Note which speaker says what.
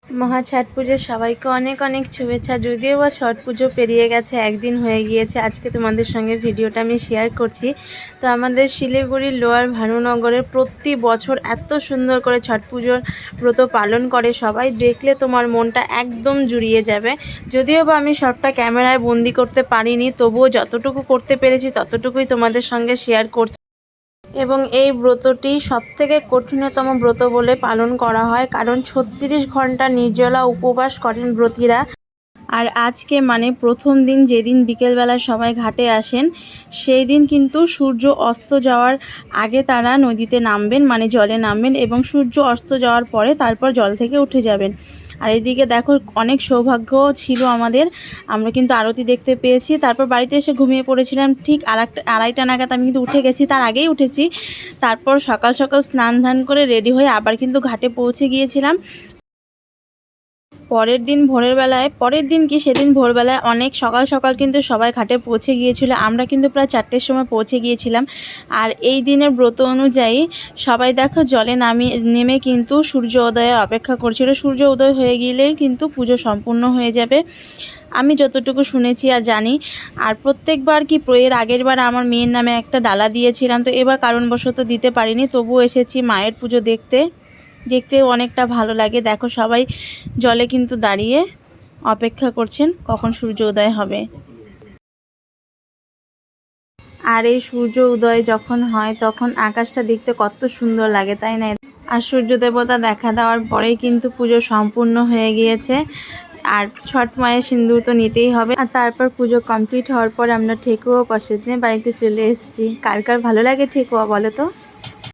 Speaker 1: মহা ছট পুজোর সবাইকে অনেক অনেক শুভেচ্ছা। যদিও বা ছট পুজো পেরিয়ে গেছে, একদিন হয়ে গিয়েছে, আজকে তোমাদের সঙ্গে ভিডিওটা আমি শেয়ার করছি। তো আমাদের শিলিগুড়ির লোয়ার ভানুনগরে প্রতি বছর এত সুন্দর করে ছট পুজোর ব্রত পালন করে সবাই, দেখলে তোমার মনটা একদম জুড়িয়ে যাবে। যদিও বা আমি সবটা ক্যামেরায় বন্দি করতে পারিনি, তবুও যতটুকু করতে পেরেছি ততটুকুই তোমাদের সঙ্গে শেয়ার করছি। এবং এই ব্রতটি সবথেকে কঠিনতম ব্রত বলে পালন করা হয়, কারণ ৩৬ ঘন্টা নির্জলা উপবাস করেন ব্রতীরা। আর আজকে মানে প্রথম দিন, যেদিন বিকেলবেলা সবাই ঘাটে আসেন, সেই দিন কিন্তু সূর্য অস্ত যাওয়ার আগে তারা নদীতে নামবেন, মানে জলে নামবেন, এবং সূর্য অস্ত যাওয়ার পরে তারপর জল থেকে উঠে যাবেন। আর এদিকে দেখো, অনেক সৌভাগ্য ছিল আমাদের, আমরা কিন্তু আরতি দেখতে পেয়েছি। তারপর বাড়িতে এসে ঘুমিয়ে পড়েছিলাম, ঠিক আড়াইটা নাগাদ আমি কিন্তু উঠে গেছি, তার আগেই উঠেছি। তারপর সকাল সকাল স্নান ধান করে রেডি হয়ে আবার কিন্তু ঘাটে পৌঁছে গিয়েছিলাম। পরের দিন কি সেদিন ভোরবেলায় অনেক সকাল সকাল কিন্তু সবাই ঘাটে পৌঁছে গিয়েছিল। আমরা কিন্তু প্রায় 4টের সময় পৌঁছে গিয়েছিলাম। আর এই দিনের ব্রত অনুযায়ী সবাই দেখো জলে নেমে কিন্তু সূর্য উদয়ের অপেক্ষা করছিল। সূর্য উদয় হয়ে গেলেই কিন্তু পুজো সম্পূর্ণ হয়ে যাবে, আমি যতটুকু শুনেছি আর জানি। আর প্রত্যেকবার কি এর আগের বার আমার মেয়ের নামে একটা ডালা দিয়েছিলাম, তো এবার কারণবশত দিতে পারিনি, তবুও এসেছি মায়ের পুজো দেখতেও অনেকটা ভালো লাগে। দেখো সবাই জলে কিন্তু দাঁড়িয়ে অপেক্ষা করছেন কখন সূর্য উদয় হবে। আর এই সূর্য উদয় যখন হয় তখন আকাশটা দেখতে কত সুন্দর লাগে, তাই না? আর সূর্য দেবতা দেখা দেওয়ার পরেই কিন্তু পুজো সম্পূর্ণ হয়ে গিয়েছে। আর ছট মায়ের সিঁদুর তো নিতেই হবে। আর তারপর পুজো কমপ্লিট হওয়ার পর আমরা ঠেকুয়া প্রসাদ নিয়ে বাড়িতে চলে এসেছি। কার কার ভালো লাগে ঠেকুয়া বলো তো?